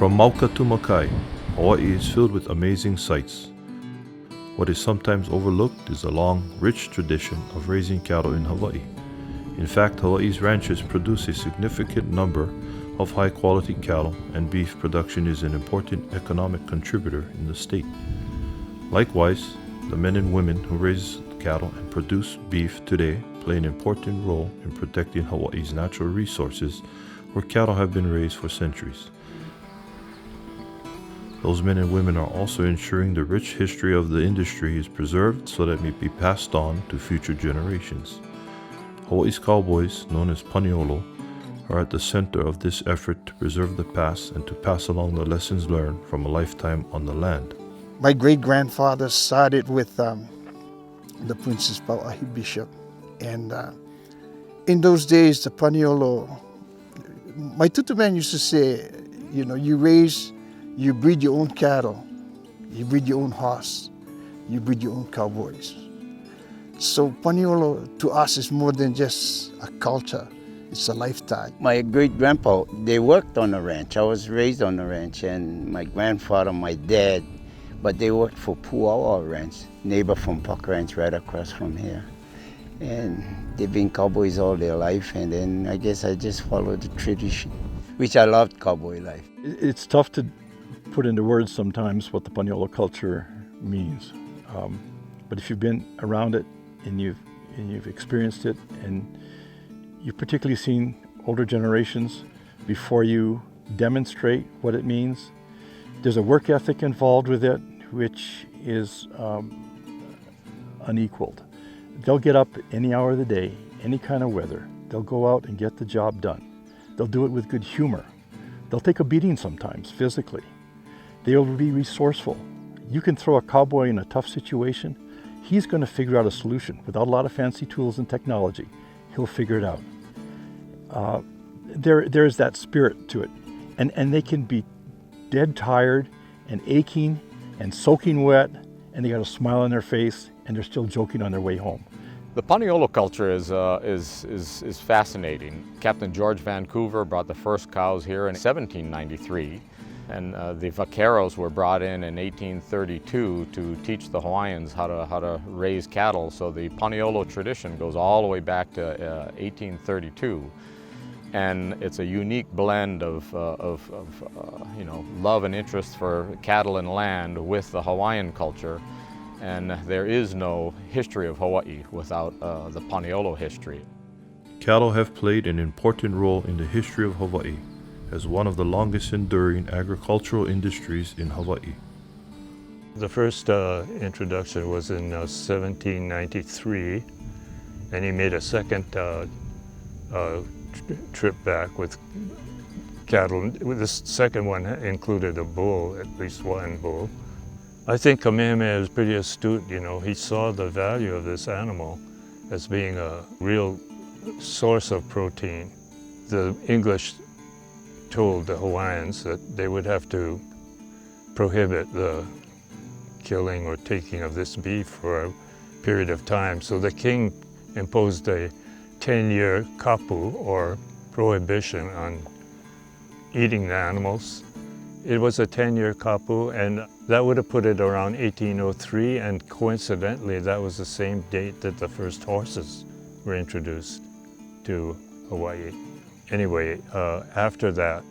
From mauka to makai, Hawaii is filled with amazing sights. What is sometimes overlooked is the long, rich tradition of raising cattle in Hawaii. In fact, Hawaii's ranches produce a significant number of high-quality cattle, and beef production is an important economic contributor in the state. Likewise, the men and women who raise cattle and produce beef today play an important role in protecting Hawaii's natural resources, where cattle have been raised for centuries. Those men and women are also ensuring the rich history of the industry is preserved so that it may be passed on to future generations. Hawaii's cowboys, known as paniolo, are at the center of this effort to preserve the past and to pass along the lessons learned from a lifetime on the land. My great-grandfather started with the Princess Pauahi Bishop, and in those days the paniolo, my tutu man used to say, you breed your own cattle, you breed your own horse, you breed your own cowboys. So paniolo to us is more than just a culture, it's a lifetime. My great-grandpa, they worked on the ranch. I was raised on the ranch, and my grandfather, my dad, but they worked for Puawa Ranch, neighbor from Puck Ranch right across from here. And they've been cowboys all their life, and then I guess I just followed the tradition, which I loved cowboy life. It's tough to put into words sometimes what the paniolo culture means. But if you've been around it and you've experienced it, and you've particularly seen older generations before you demonstrate what it means, there's a work ethic involved with it which is unequaled. They'll get up any hour of the day, any kind of weather. They'll go out and get the job done. They'll do it with good humor. They'll take a beating sometimes, physically. They'll be resourceful. You can throw a cowboy in a tough situation, he's going to figure out a solution. Without a lot of fancy tools and technology, he'll figure it out. There's that spirit to it. And they can be dead tired and aching and soaking wet, and they got a smile on their face, and they're still joking on their way home. The paniolo culture is fascinating. Captain George Vancouver brought the first cows here in 1793, and the vaqueros were brought in 1832 to teach the Hawaiians how to raise cattle. So the paniolo tradition goes all the way back to 1832. And it's a unique blend of love and interest for cattle and land with the Hawaiian culture. And there is no history of Hawaii without the paniolo history. Cattle have played an important role in the history of Hawaii as one of the longest enduring agricultural industries in Hawaii. The first introduction was in 1793, and he made a second trip back with cattle. This second one included a bull, at least one bull. I think Kamehameha was pretty astute, he saw the value of this animal as being a real source of protein. The English told the Hawaiians that they would have to prohibit the killing or taking of this beef for a period of time. So the king imposed a 10-year kapu, or prohibition, on eating the animals. It was a 10-year kapu, and that would have put it around 1803, and coincidentally that was the same date that the first horses were introduced to Hawaii. Anyway, after that,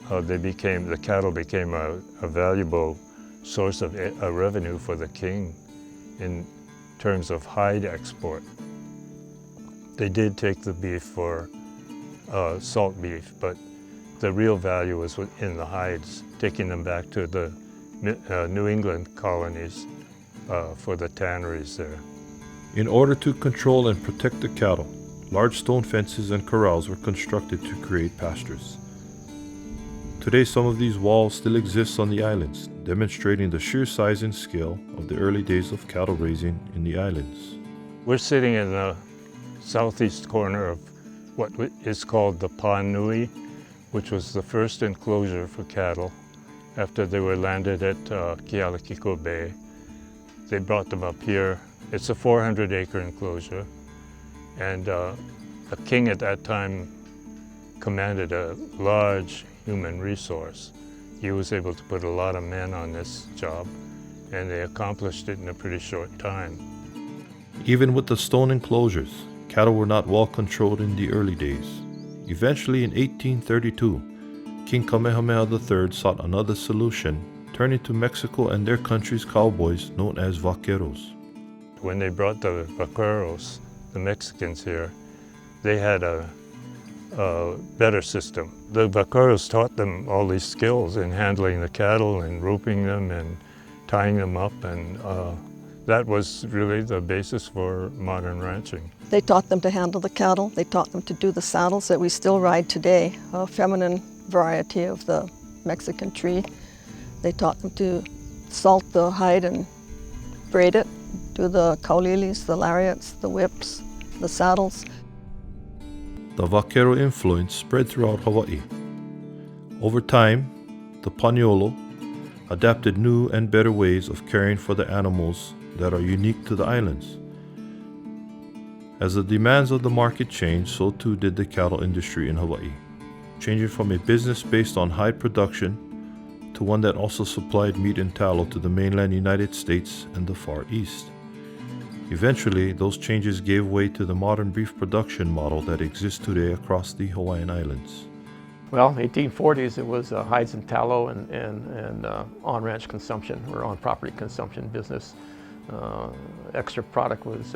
the cattle became a valuable source of revenue for the king in terms of hide export. They did take the beef for salt beef, but the real value was in the hides, taking them back to the New England colonies for the tanneries there. In order to control and protect the cattle, large stone fences and corrals were constructed to create pastures. Today, some of these walls still exist on the islands, demonstrating the sheer size and scale of the early days of cattle raising in the islands. We're sitting in the southeast corner of what is called the Pa Nui, which was the first enclosure for cattle after they were landed at Kealakiko Bay. They brought them up here. It's a 400-acre enclosure, and the king at that time commanded a large human resource. He was able to put a lot of men on this job, and they accomplished it in a pretty short time. Even with the stone enclosures, cattle were not well controlled in the early days. Eventually in 1832, King Kamehameha III sought another solution, turning to Mexico and their country's cowboys known as vaqueros. When they brought the vaqueros, the Mexicans here, they had a better system. The vaqueros taught them all these skills in handling the cattle and roping them and tying them up, and that was really the basis for modern ranching. They taught them to handle the cattle. They taught them to do the saddles that we still ride today, a feminine variety of the Mexican tree. They taught them to salt the hide and braid it, do the kaulilis, the lariats, the whips, the saddles. The vaquero influence spread throughout Hawaii. Over time, the paniolo adapted new and better ways of caring for the animals that are unique to the islands. As the demands of the market changed, so too did the cattle industry in Hawaii, changing from a business based on hide production to one that also supplied meat and tallow to the mainland United States and the Far East. Eventually, those changes gave way to the modern beef production model that exists today across the Hawaiian Islands. Well, in the 1840s, it was hides and tallow and on-ranch consumption or on-property consumption business. Extra product was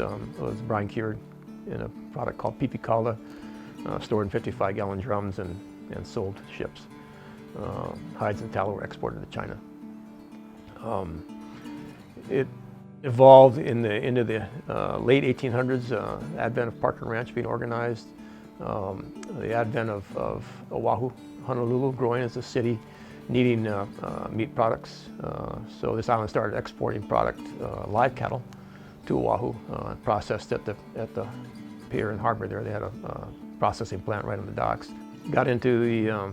brine cured in a product called pipi calda, stored in 55-gallon drums and sold to ships. Hides and tallow were exported to China. It evolved into the late 1800s, advent of park and ranch being organized, the advent of Oahu, Honolulu growing as a city, needing meat products. So this island started exporting live cattle to Oahu, processed at the pier and harbor there. They had a processing plant right on the docks. Got into the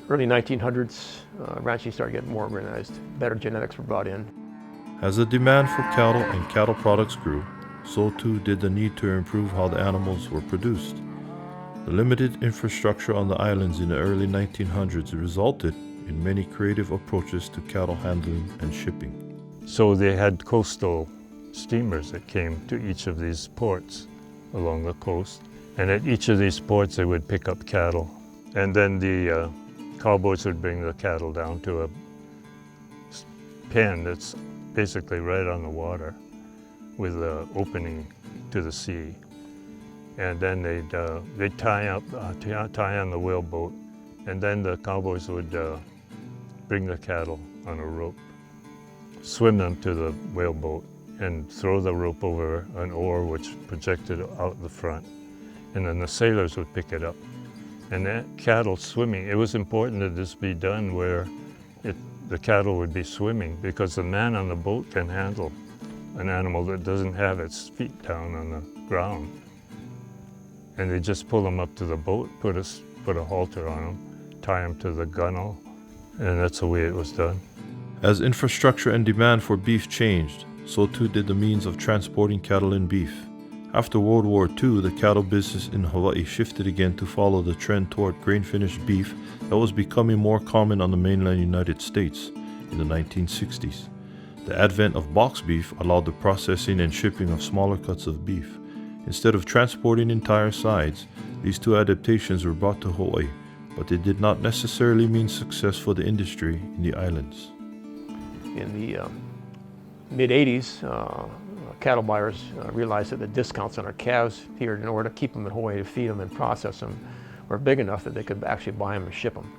early 1900s, ranching started getting more organized. Better genetics were brought in. As the demand for cattle and cattle products grew, so too did the need to improve how the animals were produced. The limited infrastructure on the islands in the early 1900s resulted in many creative approaches to cattle handling and shipping. So they had coastal steamers that came to each of these ports along the coast. And at each of these ports they would pick up cattle. And then the cowboys would bring the cattle down to a pen that's basically right on the water with an opening to the sea. And then they'd tie on the whaleboat, and then the cowboys would bring the cattle on a rope, swim them to the whaleboat, and throw the rope over an oar which projected out the front. And then the sailors would pick it up. And that cattle swimming, it was important that this be done where the cattle would be swimming, because the man on the boat can handle an animal that doesn't have its feet down on the ground. And they just pull them up to the boat, put a halter on them, tie them to the gunwale, and that's the way it was done. As infrastructure and demand for beef changed, so too did the means of transporting cattle and beef. After World War II, the cattle business in Hawaii shifted again to follow the trend toward grain-finished beef that was becoming more common on the mainland United States in the 1960s. The advent of box beef allowed the processing and shipping of smaller cuts of beef. Instead of transporting entire sides, these two adaptations were brought to Hawaii, but they did not necessarily mean success for the industry in the islands. In the mid-80s, cattle buyers realized that the discounts on our calves here, in order to keep them in Hawaii, to feed them and process them, were big enough that they could actually buy them and ship them.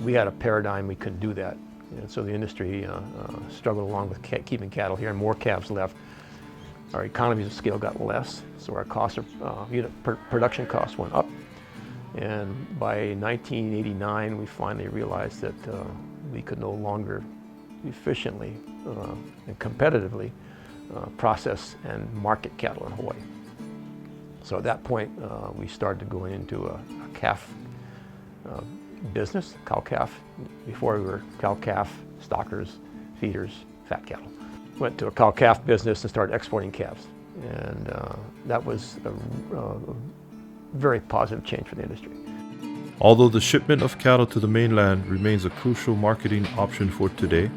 We had a paradigm we couldn't do that, and so the industry struggled along with keeping cattle here, and more calves left. Our economies of scale got less, so our cost of unit production costs went up. And by 1989, we finally realized that we could no longer efficiently and competitively process and market cattle in Hawaii. So at that point, we started going into a calf business, cow-calf. Before we were cow-calf, stockers, feeders, fat cattle. Went to a cow-calf business and started exporting calves. And that was a very positive change for the industry. Although the shipment of cattle to the mainland remains a crucial marketing option for today,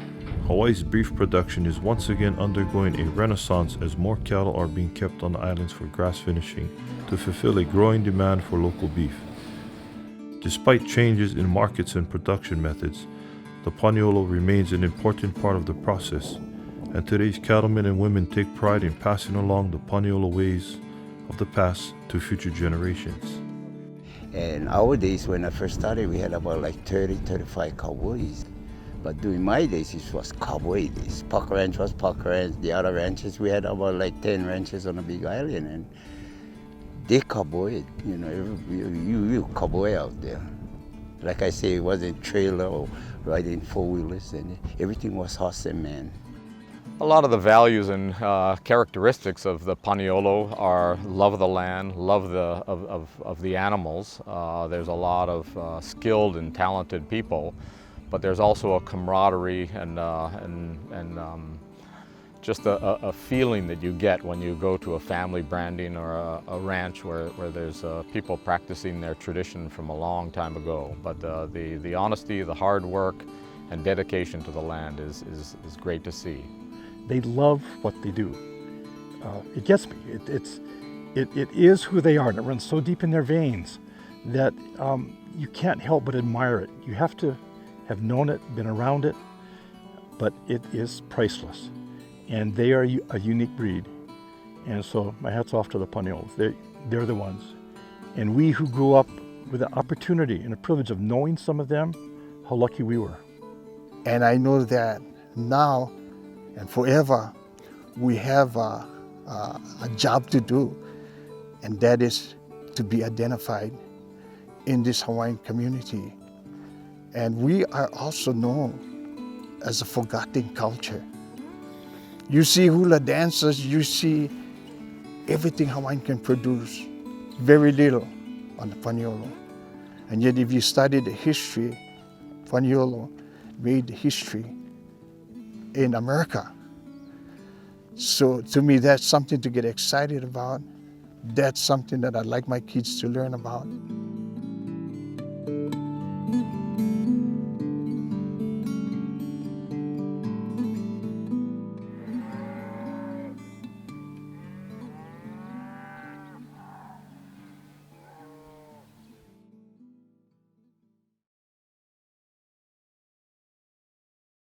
Hawaii's beef production is once again undergoing a renaissance as more cattle are being kept on the islands for grass finishing to fulfill a growing demand for local beef. Despite changes in markets and production methods, the paniolo remains an important part of the process, and today's cattlemen and women take pride in passing along the paniolo ways of the past to future generations. And our days, when I first started, we had about like 30, 35 cowboys. But during my days, it was cowboy days. Park Ranch was Park Ranch. The other ranches, we had about like 10 ranches on a big island. And they cowboyed, you know, you cowboy out there. Like I say, it wasn't trailer or riding four-wheelers, and everything was horse and man. A lot of the values and characteristics of the paniolo are love of the land, love of the animals. There's a lot of skilled and talented people, but there's also a camaraderie and just a feeling that you get when you go to a family branding or a ranch where there's people practicing their tradition from a long time ago. But the honesty, the hard work, and dedication to the land is great to see. They love what they do. It gets me. It is who they are, and it runs so deep in their veins that you can't help but admire it. You have to have known it, been around it, but it is priceless. And they are a unique breed. And so my hat's off to the paniolos. They're the ones. And we who grew up with the opportunity and the privilege of knowing some of them, how lucky we were. And I know that now and forever, we have a job to do, and that is to be identified in this Hawaiian community. And we are also known as a forgotten culture. You see hula dancers, you see everything Hawaiian can produce, very little on the paniolo. And yet if you study the history, paniolo made history in America. So to me, that's something to get excited about. That's something that I'd like my kids to learn about.